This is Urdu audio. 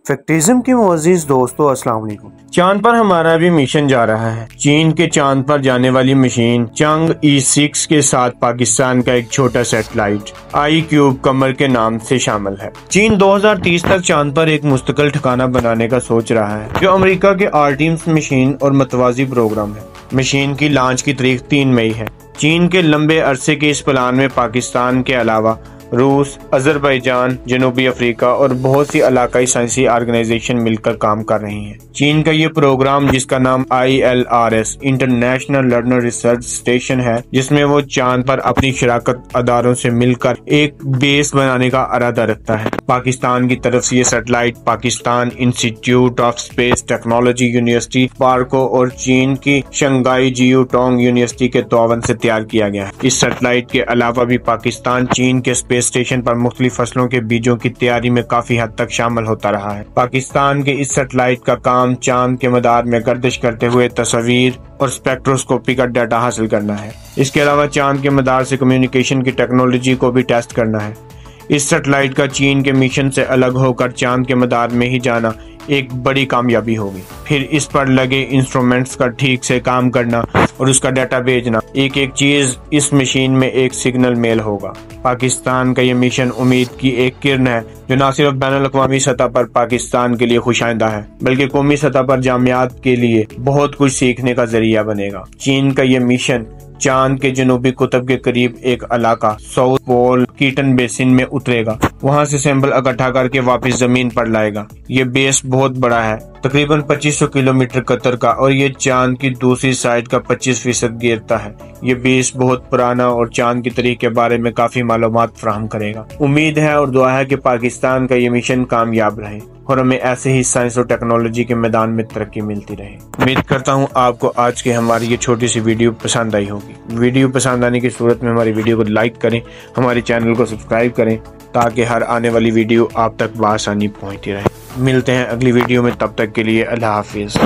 فیکٹریزم کے معزز دوستو السلام علیکم۔ چاند پر ہمارا بھی مشن جا رہا ہے۔ چین کے چاند پر جانے والی مشین چانگ E6 کے ساتھ پاکستان کا ایک چھوٹا سیٹلائٹ iCube قمر کے نام سے شامل ہے۔ چین 2030 تک چاند پر ایک مستقل ٹھکانہ بنانے کا سوچ رہا ہے، جو امریکہ کے آرٹیمس مشین اور متوازی پروگرام ہے۔ مشین کی لانچ کی تاریخ 3 مئی ہے۔ چین کے لمبے عرصے کے اس پلان میں پاکستان کے علاوہ روس، آذربائیجان، جنوبی افریقہ اور بہت سی علاقائی سائنسی آرگنائزیشن مل کر کام کر رہی ہیں۔ چین کا یہ پروگرام، جس کا نام ILRS international learner research station ہے، جس میں وہ چاند پر اپنی شراکت اداروں سے مل کر ایک بیس بنانے کا ارادہ رکھتا ہے۔ پاکستان کی طرف سے یہ satellite Pakistan institute of space technology university پارکو اور چین کی شنگھائی جیو ٹونگ یونیورسٹی کے تعاون سے تیار کیا گیا ہے۔ اس سیٹلائٹ کے علاوہ بھی پاکستان چین کے اسپیس اسٹیشن پر مختلف فصلوں کے بیجوں کی تیاری میں کافی حد تک شامل ہوتا رہا ہے۔ پاکستان کے اس سیٹلائٹ کا کام چاند کے مدار میں گردش کرتے ہوئے تصاویر اور اسپیکٹروسکوپی کا ڈیٹا حاصل کرنا ہے۔ اس کے علاوہ چاند کے مدار سے کمیونیکیشن کی ٹیکنالوجی کو بھی ٹیسٹ کرنا ہے۔ اس سیٹلائٹ کا چین کے مشن سے الگ ہو کر چاند کے مدار میں ہی جانا ایک بڑی کامیابی ہوگی۔ پھر اس پر لگے انسٹرومنٹس کا ٹھیک سے کام کرنا اور اس کا ڈیٹا بھیجنا، ایک ایک چیز اس مشین میں ایک سگنل میل ہوگا۔ پاکستان کا یہ مشن امید کی ایک کرن ہے، جو نہ صرف بین الاقوامی سطح پر پاکستان کے لیے خوش آئندہ ہے، بلکہ قومی سطح پر جامعات کے لیے بہت کچھ سیکھنے کا ذریعہ بنے گا۔ چین کا یہ مشن چاند کے جنوبی قطب کے قریب ایک علاقہ ساؤتھ پول کیٹن بیسن میں اترے گا، وہاں سے سیمپل اکٹھا کر کے واپس زمین پر لائے گا۔ یہ بیس بہت بڑا ہے، تقریباً 2500 کلومیٹر قطر کا، اور یہ چاند کی دوسری سائڈ کا 25% گھیرتا ہے۔ یہ بیس بہت پرانا اور چاند کی تاریخ کے بارے میں کافی معلومات فراہم کرے گا۔ امید ہے اور دعا ہے کہ پاکستان کا یہ مشن کامیاب رہے اور ہمیں ایسے ہی سائنس اور ٹیکنالوجی کے میدان میں ترقی ملتی رہے۔ امید کرتا ہوں آپ کو آج کی ہماری یہ چھوٹی سی ویڈیو پسند آئی ہوگی۔ ویڈیو پسند آنے کی صورت میں ہماری ویڈیو کو لائک کریں، ہمارے چینل کو سبسکرائب کریں، تاکہ ہر آنے والی ویڈیو آپ تک بآسانی پہنچتی رہے۔ ملتے ہیں اگلی ویڈیو میں، تب تک کے لیے اللہ حافظ۔